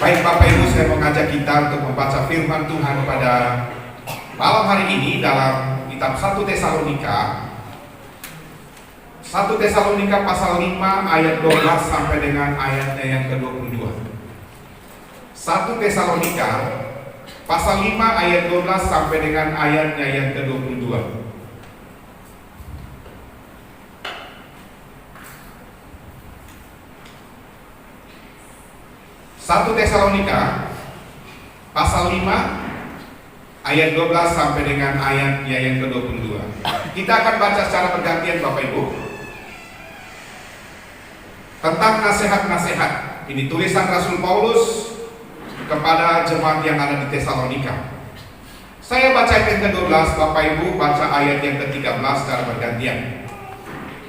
Baik Bapak Ibu, saya mengajak kita untuk membaca firman Tuhan pada malam hari ini dalam kitab 1 Tesalonika. 1 Tesalonika pasal 5 ayat 12 sampai dengan ayatnya yang ke-22. 1 Tesalonika pasal 5 ayat 12 sampai dengan ayatnya yang ke-22. 1 Tesalonika pasal 5 ayat 12 sampai dengan ayatnya yang ke-22. Kita akan baca secara bergantian Bapak Ibu tentang nasihat-nasihat. Ini tulisan Rasul Paulus kepada jemaat yang ada di Tesalonika. Saya baca ayat yang ke-12, Bapak Ibu baca ayat yang ke-13 secara bergantian.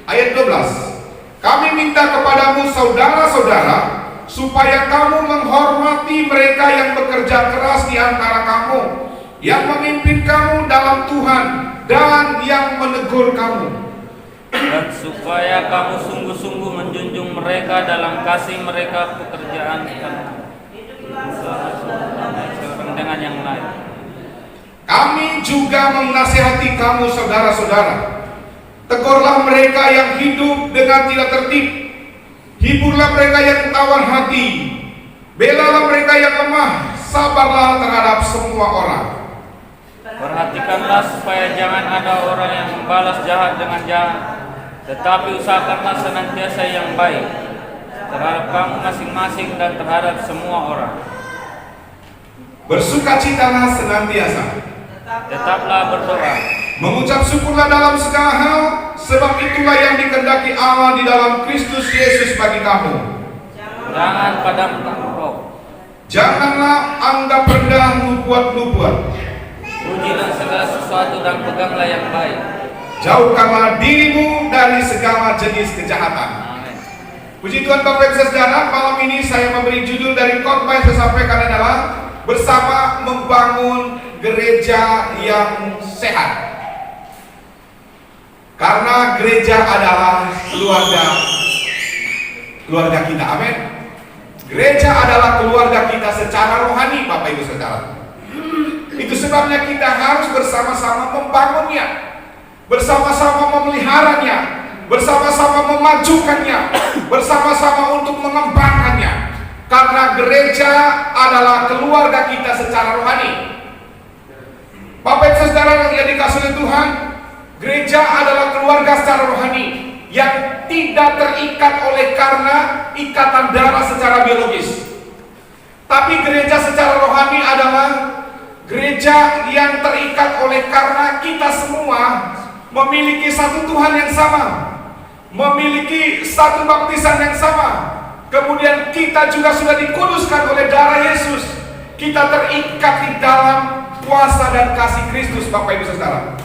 Ayat 12. Kami minta kepadamu saudara-saudara supaya kamu menghormati mereka yang bekerja keras di antara kamu, yang memimpin kamu dalam Tuhan dan yang menegur kamu. Dan supaya kamu sungguh-sungguh menjunjung mereka dalam kasih mereka pekerjaan dengan yang lain. Kami juga menasihati kamu saudara-saudara, tegurlah mereka yang hidup dengan tidak tertib, hiburlah mereka yang tawar hati, belalah mereka yang lemah, sabarlah terhadap semua orang. Perhatikanlah supaya jangan ada orang yang membalas jahat dengan jahat, tetapi usahakanlah senantiasa yang baik terhadap kamu masing-masing dan terhadap semua orang. Bersukacitalah senantiasa, tetaplah berdoa, mengucap syukurlah dalam segala hal, sebab itulah yang dikehendaki Allah di dalam Kristus Yesus bagi kamu. Jangan padamkan roh, janganlah anggap rendah nubuat-nubuat, pujilah segala sesuatu dan peganglah yang baik. jauhkanlah dirimu dari segala jenis kejahatan. Amin. Puji Tuhan Bapak Ibu Saudara, malam ini saya memberi judul dari khotbah yang saya sampaikan adalah bersama membangun gereja yang sehat. Karena gereja adalah keluarga kita, amin. Gereja adalah keluarga kita secara rohani, Bapak Ibu Saudara. Itu sebabnya kita harus bersama-sama membangunnya, bersama-sama memeliharanya, bersama-sama memajukannya, bersama-sama untuk mengembangkannya. Karena gereja adalah keluarga kita secara rohani. Bapak Ibu Saudara yang dikasihi oleh Tuhan, gereja adalah keluarga secara rohani yang tidak terikat oleh karena ikatan darah secara biologis. Tapi gereja secara rohani adalah gereja yang terikat oleh karena kita semua memiliki satu Tuhan yang sama, memiliki satu baptisan yang sama. Kemudian kita juga sudah dikuduskan oleh darah Yesus. Kita terikat di dalam kuasa dan kasih Kristus, Bapak Ibu Saudara.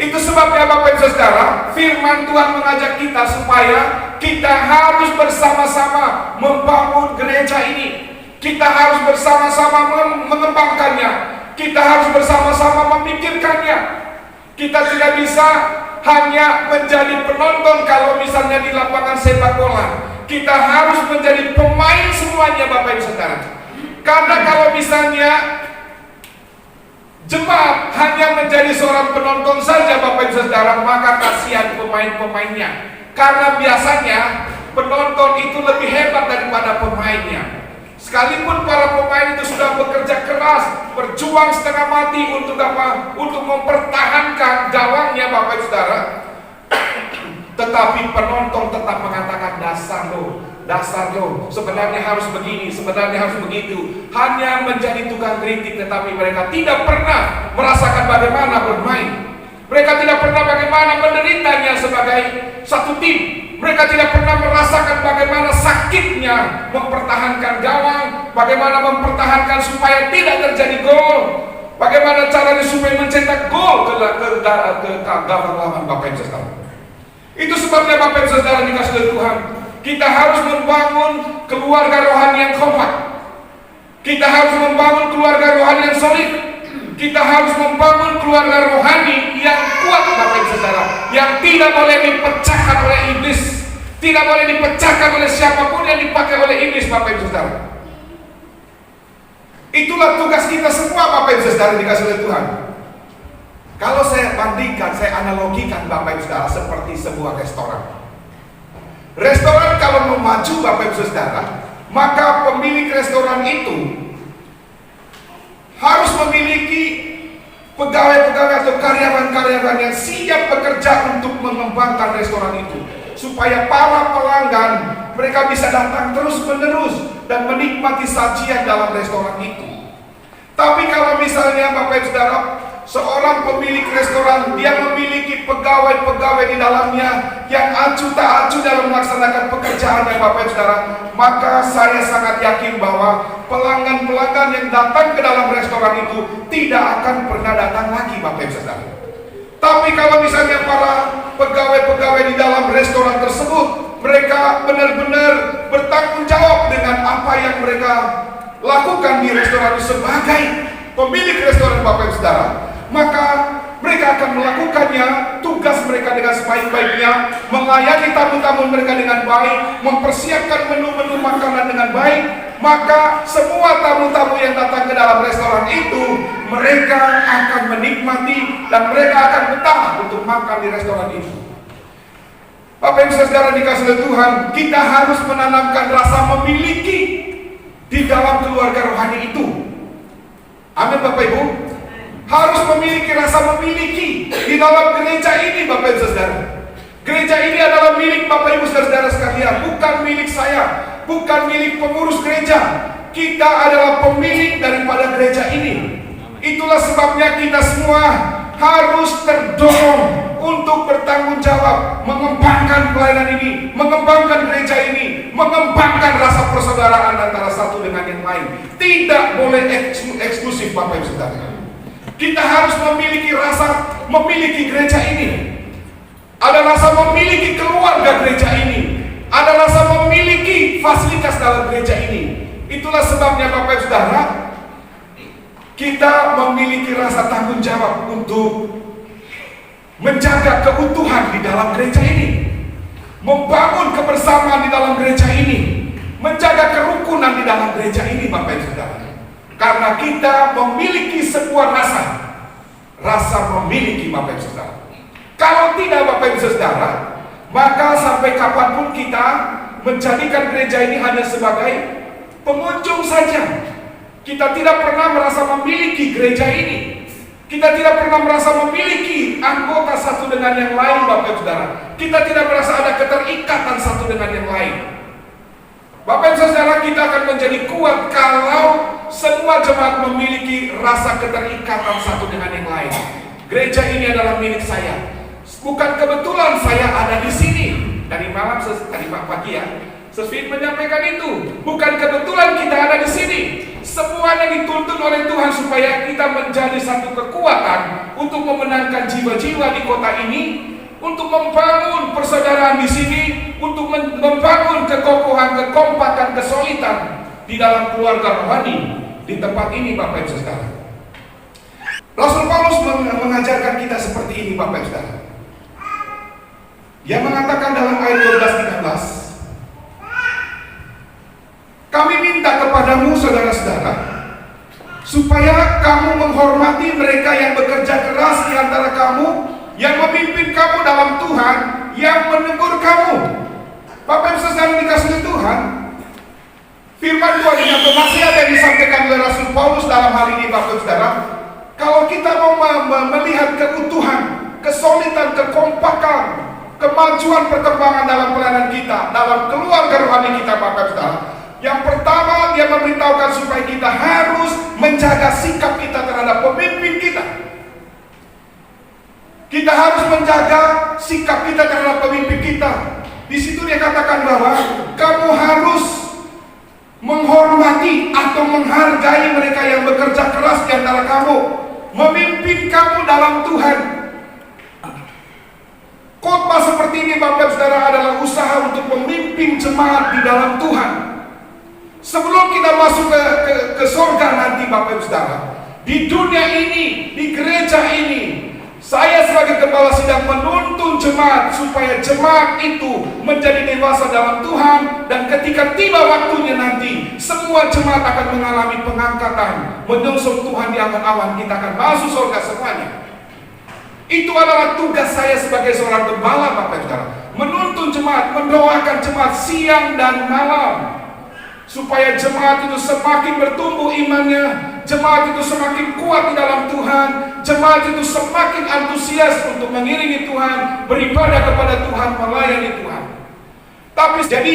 Itu sebabnya Bapak Ibu Saudara, firman Tuhan mengajak kita supaya kita harus bersama-sama membangun gereja ini. Kita harus bersama-sama mengembangkannya. Kita harus bersama-sama memikirkannya. Kita tidak bisa hanya menjadi penonton kalau misalnya di lapangan sepak bola. Kita harus menjadi pemain semuanya, Bapak Ibu Saudara. Karena kalau misalnya jemaat hanya menjadi seorang penonton saja, Bapak Ibu Saudara, maka kasihan pemain-pemainnya. Karena biasanya penonton itu lebih hebat daripada pemainnya. Sekalipun para pemain itu sudah bekerja keras, berjuang setengah mati untuk apa? Untuk mempertahankan gawangnya, Bapak Ibu Saudara. Tetapi penonton tetap mengatakan dasar lo, sebenarnya harus begini, sebenarnya harus begitu. Hanya menjadi tukang kritik, tetapi mereka tidak pernah merasakan bagaimana bermain. Mereka tidak pernah bagaimana menderitanya sebagai satu tim. Mereka tidak pernah merasakan bagaimana sakitnya mempertahankan gawang, bagaimana mempertahankan supaya tidak terjadi gol, bagaimana caranya supaya mencetak gol ke gawang lawan, Bapak Ibu Saudara. Itu sebabnya Bapak Ibu Saudara dikasihi oleh Tuhan, kita harus membangun keluarga rohani yang kompak. Kita harus membangun keluarga rohani yang solid. Kita harus membangun keluarga rohani yang kuat, Bapak Ibu Saudara, yang tidak boleh dipecahkan oleh iblis, tidak boleh dipecahkan oleh siapapun yang dipakai oleh iblis, Bapak Ibu Saudara. Itulah tugas kita semua Bapak Ibu Saudara dikasih oleh Tuhan. Kalau saya bandingkan, saya analogikan Bapak Ibu Saudara seperti sebuah restoran. Restoran kalau mau maju Bapak Ibu Saudara, maka pemilik restoran itu harus memiliki pegawai-pegawai atau karyawan-karyawan yang siap bekerja untuk mengembangkan restoran itu, supaya para pelanggan mereka bisa datang terus-menerus dan menikmati sajian dalam restoran itu. Tapi kalau misalnya Bapak Ibu Saudara, seorang pemilik restoran, dia memiliki pegawai-pegawai di dalamnya yang acuh tak acuh dalam melaksanakan pekerjaannya Bapak Ibu Saudara, maka saya sangat yakin bahwa pelanggan-pelanggan yang datang ke dalam restoran itu tidak akan pernah datang lagi Bapak Ibu Saudara. Tapi kalau misalnya para pegawai-pegawai di dalam restoran tersebut, mereka benar-benar bertanggung jawab dengan apa yang mereka lakukan di restoran itu sebagai pemilik restoran Bapak Ibu Saudara, maka mereka akan melakukannya tugas mereka dengan sebaik-baiknya, melayani tamu-tamu mereka dengan baik, mempersiapkan menu-menu makanan dengan baik. Maka semua tamu-tamu yang datang ke dalam restoran itu, mereka akan menikmati dan mereka akan betah untuk makan di restoran itu. Bapak Ibu Saudara dikasih oleh Tuhan, kita harus menanamkan rasa memiliki di dalam keluarga rohani itu. Amin Bapak Ibu. Harus memiliki rasa memiliki di dalam gereja ini Bapak Ibu Saudara. Gereja ini adalah milik Bapak Ibu Saudara sekalian, bukan milik saya, bukan milik pengurus gereja. Kita adalah pemilik daripada gereja ini. Itulah sebabnya kita semua harus terdorong untuk bertanggung jawab, mengembangkan pelayanan ini, mengembangkan gereja ini, mengembangkan rasa persaudaraan antara satu dengan yang lain. Tidak boleh eksklusif Bapak Ibu Saudara. Kita harus memiliki rasa memiliki gereja ini. Ada rasa memiliki keluarga gereja ini. Ada rasa memiliki fasilitas dalam gereja ini. Itulah sebabnya Bapak Ibu Saudara, kita memiliki rasa tanggung jawab untuk menjaga keutuhan di dalam gereja ini, membangun kebersamaan di dalam gereja ini, menjaga kerukunan di dalam gereja ini Bapak Ibu Saudara. Karena kita memiliki sebuah rasa memiliki Bapak Ibu Saudara. Kalau tidak Bapak Ibu Saudara, maka sampai kapanpun kita menjadikan gereja ini hanya sebagai pengunjung saja. Kita tidak pernah merasa memiliki gereja ini. Kita tidak pernah merasa memiliki anggota satu dengan yang lain Bapak Ibu Saudara. Kita tidak merasa ada keterikatan satu dengan yang lain. Bapak Ibu Saudara, kita akan menjadi kuat kalau semua jemaat memiliki rasa keterikatan satu dengan yang lain. Gereja ini adalah milik saya. Bukan kebetulan saya ada di sini. Dari malam tadi pagi ya, Sesfit menyampaikan itu. Bukan kebetulan kita ada di sini. Semuanya dituntun oleh Tuhan supaya kita menjadi satu kekuatan untuk memenangkan jiwa-jiwa di kota ini, untuk membangun persaudaraan di sini, untuk membangun kekokohan, kekompakan, kesolidan di dalam keluarga rohani di tempat ini Bapak Ibu Saudara. Rasul Paulus mengajarkan kita seperti ini Bapak Ibu Saudara. Dia mengatakan dalam ayat 12-13, kami minta kepadamu saudara-saudara, supaya kamu menghormati mereka yang bekerja keras di antara kamu, yang memimpin kamu dalam Tuhan, yang menegur kamu. Bapak Ibu Saudara dikasihi Tuhan, firman Tuhan yang nasihat yang disampaikan oleh Rasul Paulus dalam hal ini Bapak Ibu Saudara, kalau kita mau melihat keutuhan, kesolidan, kekompakan, kemajuan perkembangan dalam pelayanan kita, dalam keluarga rohani kita Bapak Ibu Saudara, yang pertama dia memberitahukan supaya kita harus menjaga sikap kita terhadap pemimpin kita. Kita harus menjaga sikap kita terhadap pemimpin kita. Di situ dia katakan bahwa kamu harus menghormati atau menghargai mereka yang bekerja keras di antara kamu, memimpin kamu dalam Tuhan. Khotbah seperti ini Bapak Saudara adalah usaha untuk memimpin jemaat di dalam Tuhan. Sebelum kita masuk ke surga nanti Bapak Saudara, di dunia ini, di gereja ini, Saya sebagai gembala sedang menuntun jemaat supaya jemaat itu menjadi dewasa dalam Tuhan, dan ketika tiba waktunya nanti semua jemaat akan mengalami pengangkatan, menyongsong Tuhan di awan-awan, kita akan masuk surga semuanya. Itu adalah tugas saya sebagai seorang gembala, Bapak Saudara, menuntun jemaat, mendoakan jemaat siang dan malam supaya jemaat itu semakin bertumbuh imannya, jemaat itu semakin kuat di dalam Tuhan, jemaat itu semakin antusias untuk mengiringi Tuhan, beribadah kepada Tuhan, melayani Tuhan. Tapi jadi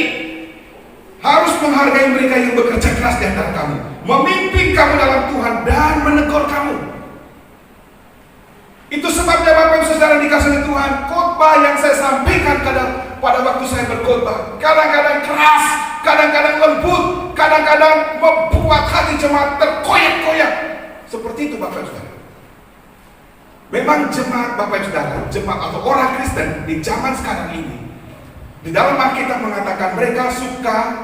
harus menghargai mereka yang bekerja keras di antara kamu, memimpin kamu dalam Tuhan dan menegur kamu. Itu sebabnya Bapak Ibu Saudara dikasihi Tuhan, khotbah yang saya sampaikan pada waktu saya berkhotbah kadang-kadang keras, kadang-kadang lembut, kadang-kadang membuat hati jemaat terkoyak-koyak. Seperti itu Bapak Ibu Saudara. Memang jemaat Bapak Ibu Saudara, jemaat atau orang Kristen di zaman sekarang ini, di dalam Alkitab mengatakan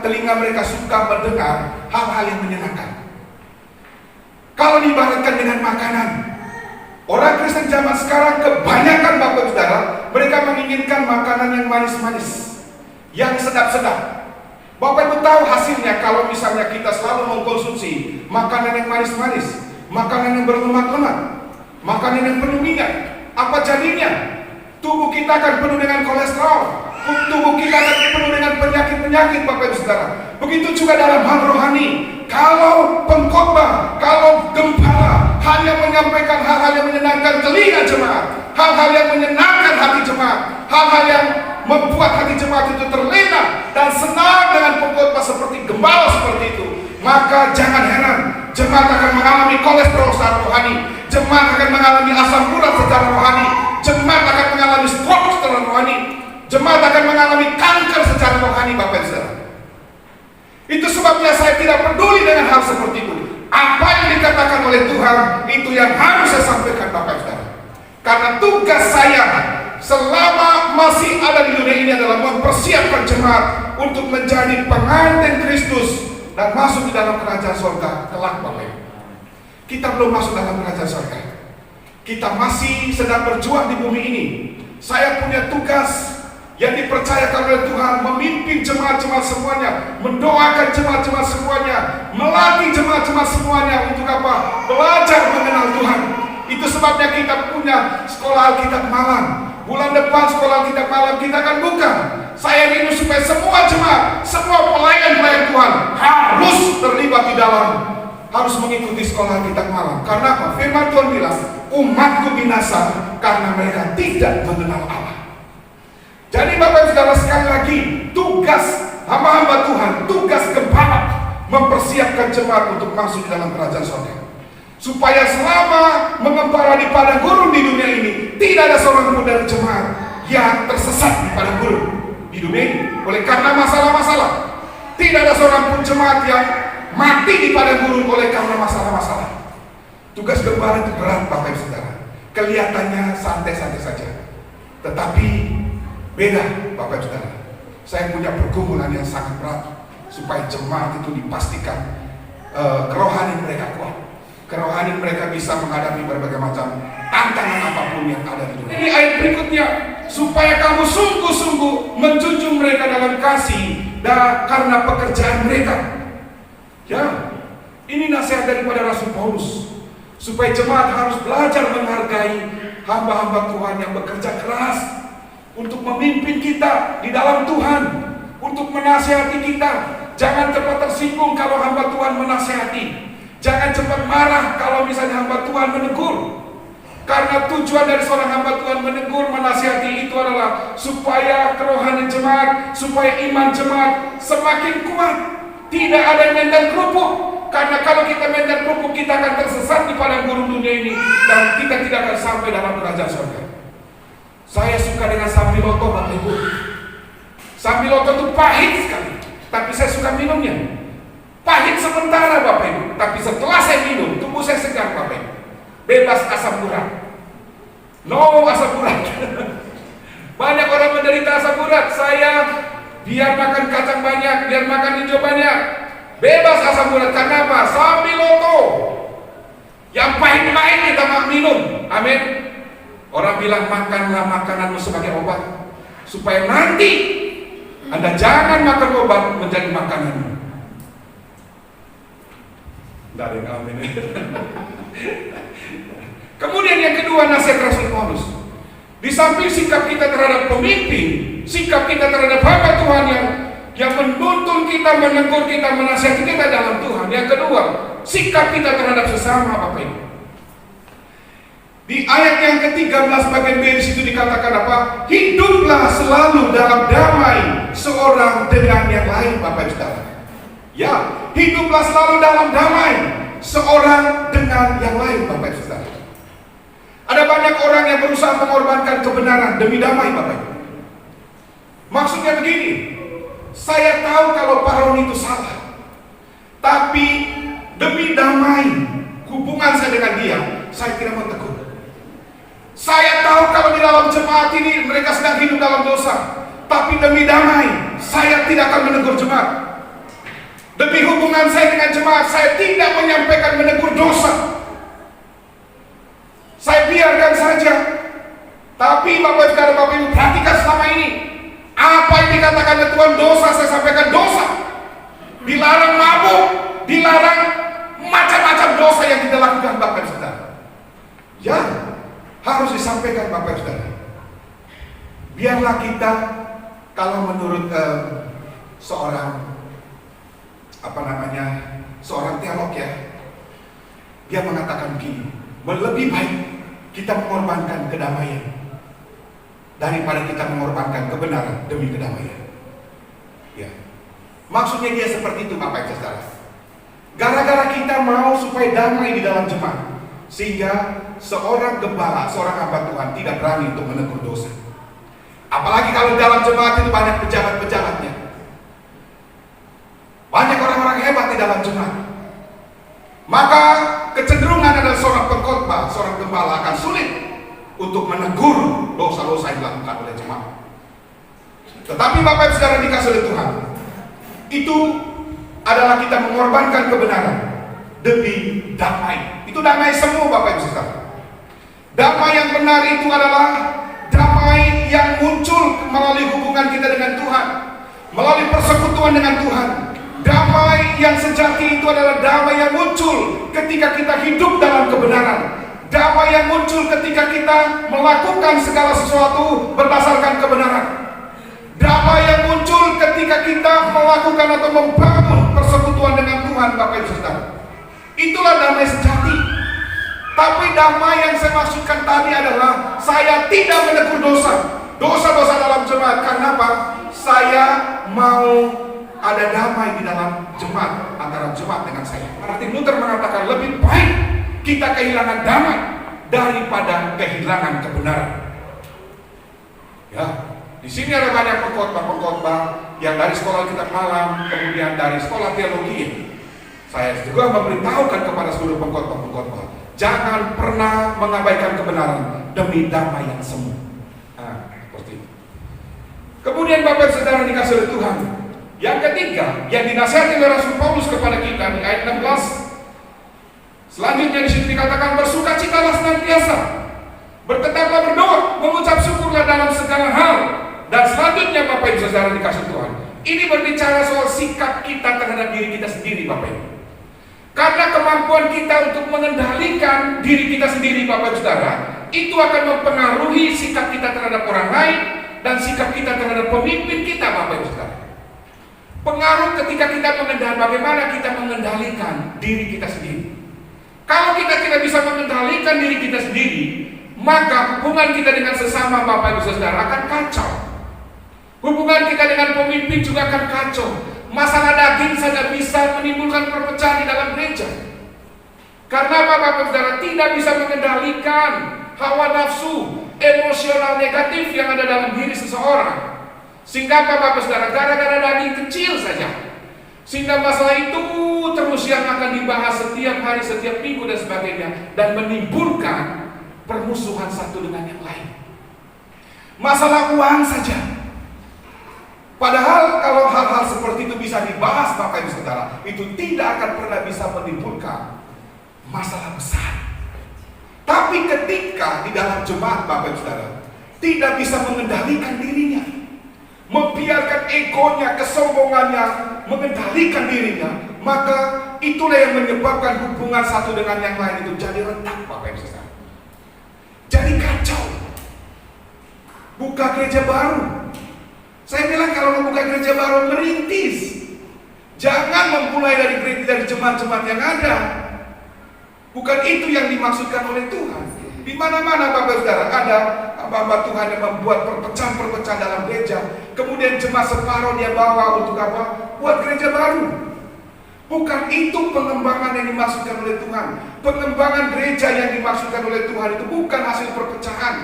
telinga mereka suka mendengar hal-hal yang menyenangkan. Kalau diibaratkan dengan makanan, orang Kristen zaman sekarang kebanyakan Bapak Ibu Saudara, mereka menginginkan makanan yang manis-manis, yang sedap-sedap. Bapak Ibu tahu hasilnya kalau misalnya kita selalu mengkonsumsi makanan yang manis-manis, makanan yang berlemak-lemak, makanan yang penuh minyak. Apa jadinya? Tubuh kita akan penuh dengan kolesterol, tubuh kita akan penuh dengan penyakit-penyakit Bapak Ibu Saudara. Begitu juga dalam hal rohani. Kalau pengkhotbah, kalau gembala hanya menyampaikan hal-hal yang menyenangkan telinga jemaat, hal-hal yang menyenangkan hati jemaat, hal-hal yang membuat hati jemaat itu terlena dan senang dengan pengkhotbah seperti gembala seperti itu, maka jangan heran jemaat akan mengalami kolesterol secara rohani, jemaat akan mengalami asam urat secara rohani, jemaat akan mengalami stroke secara rohani, jemaat akan mengalami kanker secara rohani Bapak Ibu Saudara. Itu sebabnya saya tidak peduli dengan hal seperti itu. Apa yang dikatakan oleh Tuhan, itu yang harus saya sampaikan Bapak Ibu Saudara. Karena tugas saya selama masih ada di dunia ini adalah mempersiapkan jemaat untuk menjadi pengantin Kristus dan masuk di dalam kerajaan surga kelak Bapak Ibu. Kita belum masuk dalam kerajaan surga. Kita masih sedang berjuang di bumi ini. Saya punya tugas yang dipercayakan oleh Tuhan, memimpin jemaat-jemaat semuanya, mendoakan jemaat-jemaat semuanya, melatih jemaat-jemaat semuanya untuk apa? Belajar mengenal Tuhan. Itu sebabnya kita punya sekolah Alkitab malam. Bulan depan sekolah Alkitab malam kita akan buka. Saya rindu supaya semua jemaat, semua pelayan-pelayan Tuhan harus terlibat di dalam, harus mengikuti sekolah Alkitab malam. Karena apa? Firman Tuhan bilang, umatku binasa karena mereka tidak mengenal Allah. Jadi Bapak Ibu Saudara, sekali lagi tugas hamba-hamba Tuhan, tugas gembala mempersiapkan jemaat untuk masuk di dalam kerajaan surga, supaya selama mengembara di padang gurun di dunia ini tidak ada seorang pun dari jemaat yang tersesat di padang gurun di dunia ini oleh karena masalah-masalah. Tidak ada seorang pun jemaat yang mati di padang gurun oleh karena masalah-masalah. Tugas gembala itu berat Bapak Ibu Saudara. Kelihatannya santai-santai saja, tetapi beda Bapak Ibu Saudara. Saya punya pergumulan yang sangat berat supaya jemaat itu dipastikan kerohanian mereka kuat, kerohanian mereka bisa menghadapi berbagai macam tantangan apapun yang ada di dunia. Ini ayat berikutnya, supaya kamu sungguh-sungguh menjunjung mereka dalam kasih dan karena pekerjaan mereka. Ya, ini nasihat daripada Rasul Paulus, supaya jemaat harus belajar menghargai hamba-hamba Tuhan yang bekerja keras untuk memimpin kita di dalam Tuhan, untuk menasihati kita. Jangan cepat tersinggung kalau hamba Tuhan menasihati. Jangan cepat marah kalau misalnya hamba Tuhan menegur. Karena tujuan dari seorang hamba Tuhan menegur, menasihati itu adalah supaya kerohanian jemaat, supaya iman jemaat semakin kuat. Tidak ada yang main dan kerupuk. Karena kalau kita main dan kerupuk, kita akan tersesat di padang gurun dunia ini dan kita tidak akan sampai dalam kerajaan surga. Saya suka dengan Sambiloto Bapak Ibu. Sambiloto itu pahit sekali, tapi saya suka minumnya. Pahit sementara Bapak Ibu, tapi setelah saya minum, tubuh saya segar Bapak Ibu. Bebas asam urat. No asam urat. Banyak orang menderita asam urat. Saya biar makan kacang banyak, biar makan hijau banyak, bebas asam urat. Karena apa? Sambiloto. Yang pahit-pahit kita minum. Amin. Orang pernah bilang makanlah makananmu sebagai obat, supaya nanti Anda jangan makan obat menjadi makananmu. Tidak ada yang amin. Kemudian yang kedua, nasihat Rasul Paulus. Di samping sikap kita terhadap pemimpin, sikap kita terhadap hamba Tuhan yang menuntun kita, menegur kita, menasihati kita dalam Tuhan. Yang kedua, sikap kita terhadap sesama, Bapak Ibu. Di ayat yang ke-13 bagian B di situ dikatakan apa? Hiduplah selalu dalam damai seorang dengan yang lain, Bapak Ibu Saudara. Ya, hiduplah selalu dalam damai seorang dengan yang lain, Bapak Ibu Saudara. Ada banyak orang yang berusaha mengorbankan kebenaran demi damai, Bapak Ibu. Maksudnya begini, saya tahu kalau Pak Roni itu salah, tapi demi damai hubungan saya dengan dia, saya tidak mau tegur. Saya tahu kalau di dalam jemaat ini mereka sedang hidup dalam dosa, tapi demi damai saya tidak akan menegur jemaat. Demi hubungan saya dengan jemaat, saya tidak menyampaikan menegur dosa. Saya biarkan saja. Tapi Bapak Ibu perhatikan selama ini, apa yang dikatakan oleh Tuhan dosa, saya sampaikan dosa. Dilarang mabuk, dilarang macam-macam dosa yang kita lakukan, Bapak Ibu Saudara. Ya, harus disampaikan, Bapak Ibu Saudara. Biarlah kita, kalau menurut seorang seorang teolog ya, dia mengatakan begini, lebih baik kita mengorbankan kedamaian daripada kita mengorbankan kebenaran demi kedamaian. Ya, maksudnya dia seperti itu, Bapak Ibu Saudara. Gara-gara kita mau supaya damai di dalam jemaat, sehingga seorang gembala, seorang hamba Tuhan tidak berani untuk menegur dosa. Apalagi kalau dalam jemaat itu banyak pejabat-pejabatnya, banyak orang-orang hebat di dalam jemaat. Maka kecenderungan adalah seorang pengkhotbah, seorang gembala akan sulit untuk menegur dosa-dosa yang dilakukan oleh jemaat. Tetapi Bapak Ibu Saudara dikasih oleh Tuhan, itu adalah kita mengorbankan kebenaran demi damai. Itu damai semua, Bapak Ibu Saudara. Damai yang benar itu adalah damai yang muncul melalui hubungan kita dengan Tuhan, melalui persekutuan dengan Tuhan. Damai yang sejati itu adalah damai yang muncul ketika kita hidup dalam kebenaran. Damai yang muncul ketika kita melakukan segala sesuatu berdasarkan kebenaran. Damai yang muncul ketika kita melakukan atau membangun persekutuan dengan Tuhan, Bapak Ibu Saudara. Itulah damai sejati. Tapi damai yang saya maksudkan tadi adalah saya tidak menegur dosa-dosa dalam jemaat. Karena apa? Saya mau ada damai di dalam jemaat, antara jemaat dengan saya. Martin Luther mengatakan lebih baik kita kehilangan damai daripada kehilangan kebenaran. Ya, di sini ada banyak pengkhotbah yang dari sekolah kitab malam, kemudian dari sekolah teologi. Saya juga memberitahukan kepada seluruh pengkhotbah, jangan pernah mengabaikan kebenaran demi damai yang semu. Nah, seperti itu. Kemudian Bapak Saudara dikasih oleh Tuhan, yang ketiga yang dinasihati oleh Rasul Paulus kepada kita di ayat 16. Selanjutnya di situ dikatakan bersukacitalah senantiasa, bertetaplah berdoa, mengucap syukurlah dalam segala hal. Dan selanjutnya Bapak Ibu Saudara dikasih Tuhan, ini berbicara soal sikap kita terhadap diri kita sendiri, Bapak Ibu. Karena kemampuan kita untuk mengendalikan diri kita sendiri, Bapak Ibu Saudara, itu akan mempengaruhi sikap kita terhadap orang lain dan sikap kita terhadap pemimpin kita, Bapak Ibu Saudara. Pengaruh ketika kita bagaimana kita mengendalikan diri kita sendiri. Kalau kita tidak bisa mengendalikan diri kita sendiri, maka hubungan kita dengan sesama, Bapak Ibu Saudara, akan kacau. Hubungan kita dengan pemimpin juga akan kacau. Masalah daging saja bisa menimbulkan perpecahan di dalam gereja. Karena Bapak Ibu Saudara tidak bisa mengendalikan hawa nafsu, emosional negatif yang ada dalam diri seseorang. Sehingga Bapak Ibu Saudara, gara-gara daging kecil saja, sehingga masalah itu terus yang akan dibahas setiap hari, setiap minggu dan sebagainya, dan menimbulkan permusuhan satu dengan yang lain. Masalah uang saja. Padahal kalau hal-hal seperti itu bisa dibahas, Bapak Ibu Saudara, itu tidak akan pernah bisa menimbulkan masalah besar. Tapi ketika di dalam jemaat Bapak Ibu Saudara tidak bisa mengendalikan dirinya, membiarkan egonya, kesombongannya mengendalikan dirinya, maka itulah yang menyebabkan hubungan satu dengan yang lain itu jadi retak Bapak Ibu Saudara. Jadi kacau. Buka gereja baru. Saya bilang kalau membuka gereja baru merintis. Jangan memulai dari jemaat-jemaat yang ada. Bukan itu yang dimaksudkan oleh Tuhan. Di mana-mana Bapak Saudara ada hamba Tuhan yang membuat perpecahan-perpecahan dalam gereja. Kemudian jemaat separuh dia bawa untuk apa? Buat gereja baru. Bukan itu pengembangan yang dimaksudkan oleh Tuhan. Pengembangan gereja yang dimaksudkan oleh Tuhan itu bukan hasil perpecahan.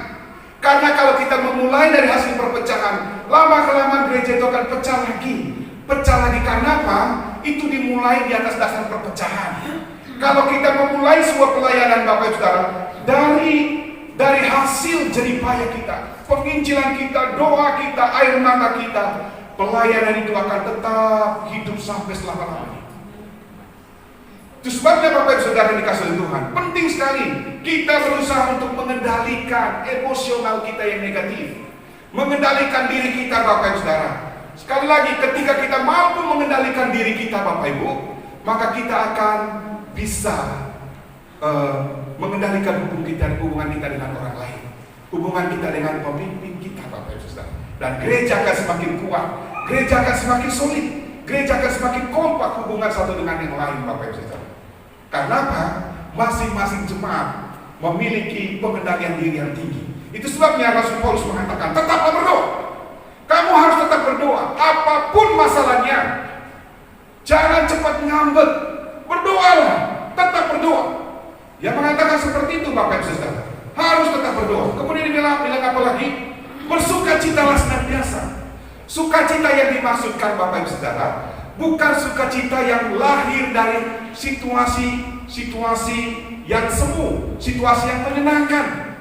Karena kalau kita memulai dari hasil perpecahan, lama-kelamaan gereja itu akan pecah lagi. Pecah lagi karena apa? Itu dimulai di atas dasar perpecahan. Kalau kita memulai sebuah pelayanan Bapak Ibu Saudara dari hasil jeripaya kita, penginjilan kita, doa kita, air mata kita, pelayanan itu akan tetap hidup sampai selama-lamanya. Itu sebabnya Bapak Ibu Saudara dikasih oleh Tuhan, penting sekali kita berusaha untuk mengendalikan emosional kita yang negatif, mengendalikan diri kita Bapak Ibu Saudara. Sekali lagi, ketika kita mampu mengendalikan diri kita Bapak Ibu, maka kita akan bisa mengendalikan hubungan kita dengan orang lain, hubungan kita dengan pemimpin kita Bapak Ibu Saudara. Dan gereja akan semakin kuat, gereja akan semakin solid, gereja akan semakin kompak hubungan satu dengan yang lain Bapak Ibu Saudara. Karena apa? Masing-masing jemaat memiliki pengendalian diri yang tinggi. Itu sebabnya Rasul Paulus mengatakan, tetaplah berdoa. Kamu harus tetap berdoa, apapun masalahnya. Jangan cepat ngambek, berdoalah, tetap berdoa. Yang mengatakan seperti itu Bapak Ibu Saudara, harus tetap berdoa. Kemudian bilang apa lagi? Bersukacitalah senantiasa. Sukacita yang dimaksudkan Bapak Ibu Saudara bukan sukacita yang lahir dari situasi yang semu, situasi yang menyenangkan.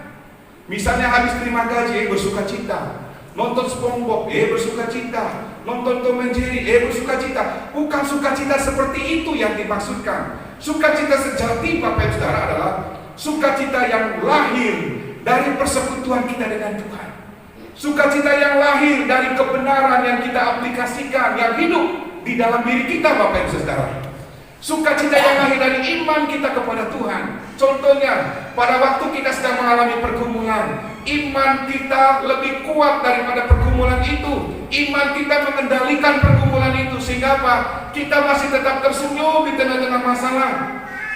Misalnya habis terima gaji, bersukacita. Nonton SpongeBob, bersukacita. Nonton Tom and Jerry, bersukacita. Bukan sukacita seperti itu yang dimaksudkan. Sukacita sejati Bapak Ibu Saudara adalah sukacita yang lahir dari persekutuan kita dengan Tuhan. Sukacita yang lahir dari kebenaran yang kita aplikasikan, yang hidup di dalam diri kita Bapak Ibu Saudara. Sukacita yang lahir dari iman kita kepada Tuhan. Contohnya, pada waktu kita sedang mengalami pergumulan, iman kita lebih kuat daripada pergumulan itu. Iman kita mengendalikan pergumulan itu. Sehingga apa? Kita masih tetap tersenyum di tengah-tengah masalah.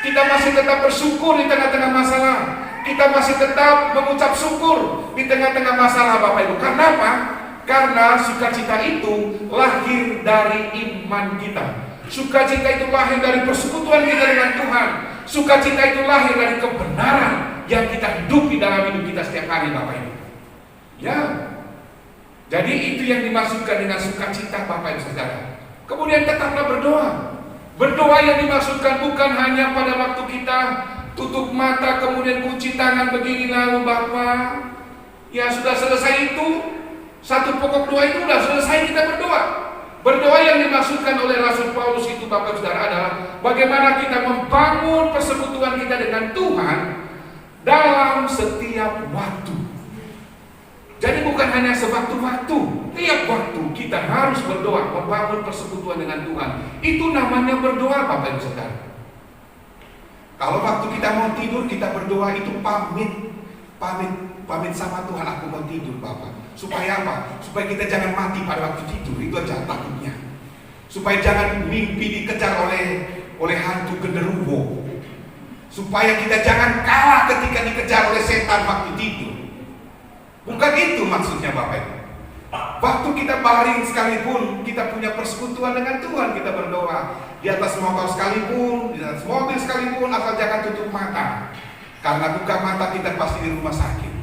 Kita masih tetap bersyukur di tengah-tengah masalah. Kita masih tetap mengucap syukur di tengah-tengah masalah Bapak Ibu. Karena apa? Karena sukacita itu lahir dari iman kita. Sukacita itu lahir dari persekutuan kita dengan Tuhan. Sukacita itu lahir dari kebenaran yang kita hidupi dalam hidup kita setiap hari Bapak Ibu. Ya. Jadi itu yang dimaksudkan dengan sukacita Bapak Ibu Saudara. Kemudian tetaplah berdoa. Berdoa yang dimaksudkan bukan hanya pada waktu kita tutup mata kemudian kunci tangan begini lalu Bapak, ya sudah selesai itu. Satu pokok doa itu sudah selesai kita berdoa. Berdoa yang dimaksudkan oleh Rasul Paulus itu Bapak Saudara adalah bagaimana kita membangun persekutuan kita dengan Tuhan dalam setiap waktu. Jadi bukan hanya sewaktu-waktu, tiap waktu kita harus berdoa, membangun persekutuan dengan Tuhan. Itu namanya berdoa Bapak Ibu Saudara. Kalau waktu kita mau tidur kita berdoa itu pamit sama Tuhan, aku mau tidur Bapak. Supaya apa? Supaya kita jangan mati pada waktu tidur, itu aja takutnya. Supaya jangan mimpi dikejar oleh hantu genderuwo. Supaya kita jangan kalah ketika dikejar oleh setan waktu tidur. Bukan itu maksudnya Bapak Ibu. Waktu kita baring sekalipun, kita punya persekutuan dengan Tuhan, kita berdoa. Di atas motor sekalipun, di atas mobil sekalipun, asal jangan tutup mata. Karena buka mata kita pasti di rumah sakit.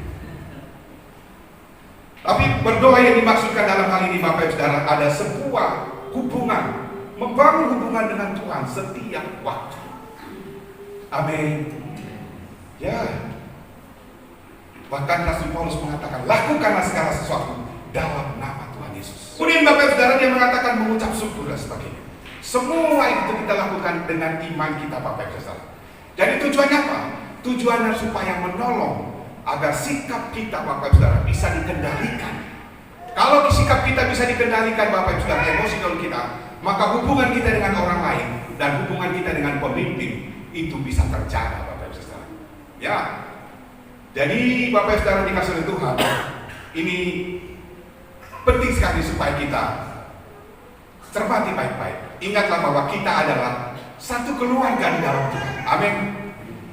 Tapi berdoa yang dimaksudkan dalam hal ini Bapak Ibu Saudara ada sebuah hubungan, membangun hubungan dengan Tuhan setiap waktu. Amin. Ya. Bahkan Rasul Paulus mengatakan, lakukanlah segala sesuatu dalam nama Tuhan Yesus. Kemudian Bapak Ibu Saudara dia mengatakan mengucap syukur dan sebagainya. Semua itu kita lakukan dengan iman kita Bapak Ibu Saudara. Jadi tujuannya apa? Tujuannya supaya menolong agar sikap kita Bapak Ibu Saudara bisa dikendalikan. Kalau sikap kita bisa dikendalikan Bapak Ibu Saudara, emosional kita, maka hubungan kita dengan orang lain dan hubungan kita dengan pemimpin itu bisa terjaga Bapak Ibu Saudara. Ya. Jadi Bapak Ibu Saudara dikasih oleh Tuhan, ini penting sekali supaya kita cermati baik-baik. Ingatlah bahwa kita adalah satu keluarga di dalam Tuhan. Amin.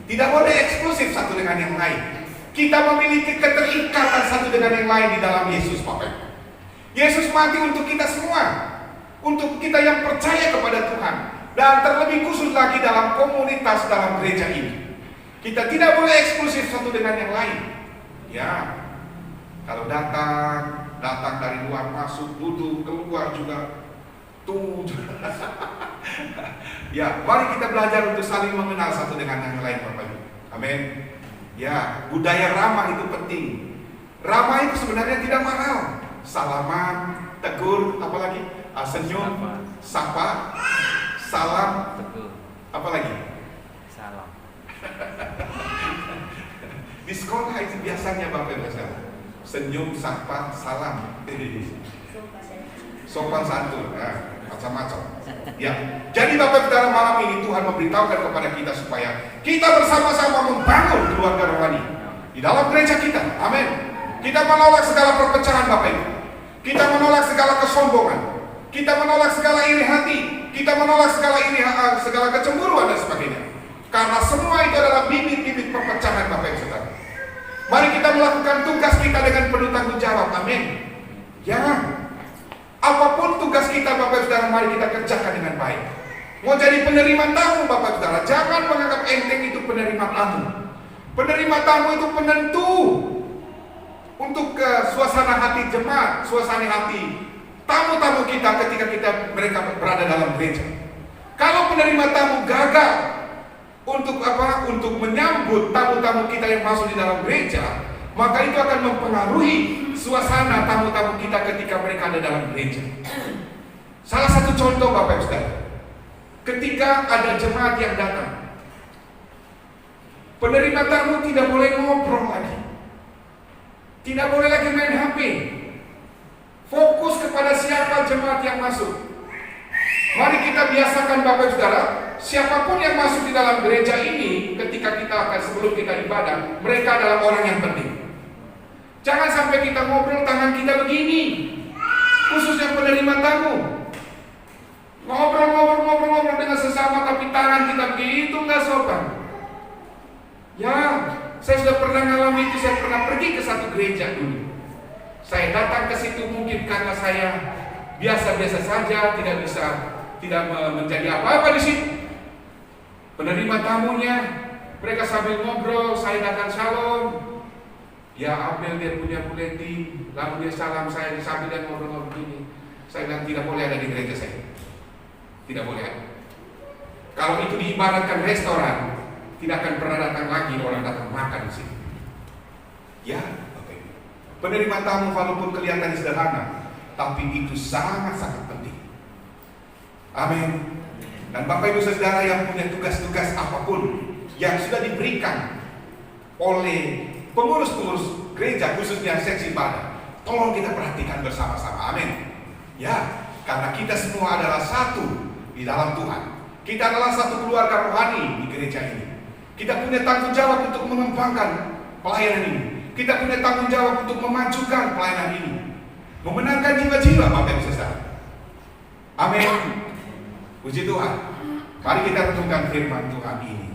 Tidak boleh eksklusif satu dengan yang lain. Kita memiliki keterikatan satu dengan yang lain di dalam Yesus, Bapak Ibu. Yesus mati untuk kita semua, untuk kita yang percaya kepada Tuhan, dan terlebih khusus lagi dalam komunitas dalam gereja ini. Kita tidak boleh eksklusif satu dengan yang lain. Ya, kalau datang dari luar masuk, duduk, keluar juga, tuh. Ya, mari kita belajar untuk saling mengenal satu dengan yang lain, Bapak Ibu. Amin. Ya, budaya ramah itu penting. Ramah itu sebenarnya tidak mahal. Salaman, tegur, apalagi senyum, sapa, salam, Tegur. apalagi Salam. di sekolah itu biasanya Bapak Ibu senyum, sapa, salam, sopan santun, macam-macam. Ya, jadi Bapak Ibu dalam malam ini Tuhan memberitahukan kepada kita supaya kita bersama-sama membangun keluarga rohani di dalam gereja kita. Amin. Kita menolak segala perpecahan Bapak Ibu. Kita menolak segala kesombongan. Kita menolak segala iri hati. Kita menolak segala kecemburuan dan sebagainya. Karena semua itu adalah bibit-bibit perpecahan Bapak Ibu Saudara. Mari kita melakukan tugas kita dengan penuh tanggung jawab. Amin. Ya. Apapun tugas kita Bapak Ibu Saudara, mari kita kerjakan dengan baik. Mau jadi penerima tamu Bapak Ibu Saudara, jangan menganggap enteng itu penerima tamu. Penerima tamu itu penentu untuk suasana hati jemaat, suasana hati tamu-tamu kita ketika mereka berada dalam gereja. Kalau penerima tamu gagal untuk untuk menyambut tamu-tamu kita yang masuk di dalam gereja, maka itu akan mempengaruhi suasana tamu-tamu kita ketika mereka ada dalam gereja. Salah satu contoh Bapak Ibu Saudara, ketika ada jemaat yang datang, penerima tamu tidak boleh ngobrol lagi. Tidak boleh lagi main HP. Fokus kepada siapa jemaat yang masuk. Mari kita biasakan Bapak Ibu Saudara, siapapun yang masuk di dalam gereja ini, ketika sebelum kita ibadah, mereka adalah orang yang penting. Jangan sampai kita ngobrol tangan kita begini, khususnya penerima tamu. Ngobrol dengan sesama tapi tangan kita begitu, nggak sopan. Ya, saya sudah pernah mengalami itu. Saya pernah pergi ke satu gereja dulu. Saya datang ke situ mungkin karena saya biasa-biasa saja, tidak menjadi apa-apa di situ. Penerima tamunya, mereka sambil ngobrol, saya datang shalom. Ya, ambil dia punya bulletin, lalu dia salam saya sambil dia ngobrol-ngobrol begini. Saya bilang tidak boleh ada di gereja saya. Tidak boleh ada. Kalau itu diibaratkan restoran, tidak akan pernah datang lagi orang datang makan di sini. Ya, oke. Penerima tamu walaupun kelihatan sederhana, tapi itu sangat-sangat penting. Amin. Dan Bapak Ibu Saudara yang punya tugas-tugas apapun yang sudah diberikan oleh pengurus-pengurus gereja, khususnya seksi ibadah, tolong kita perhatikan bersama-sama. Amin. Ya, karena kita semua adalah satu di dalam Tuhan. Kita adalah satu keluarga rohani di gereja ini. Kita punya tanggung jawab untuk mengembangkan pelayanan ini. Kita punya tanggung jawab untuk memajukan pelayanan ini, memenangkan jiwa-jiwa Bapak Ibu Saudara. Amin. Puji Tuhan. Mari kita renungkan firman Tuhan ini.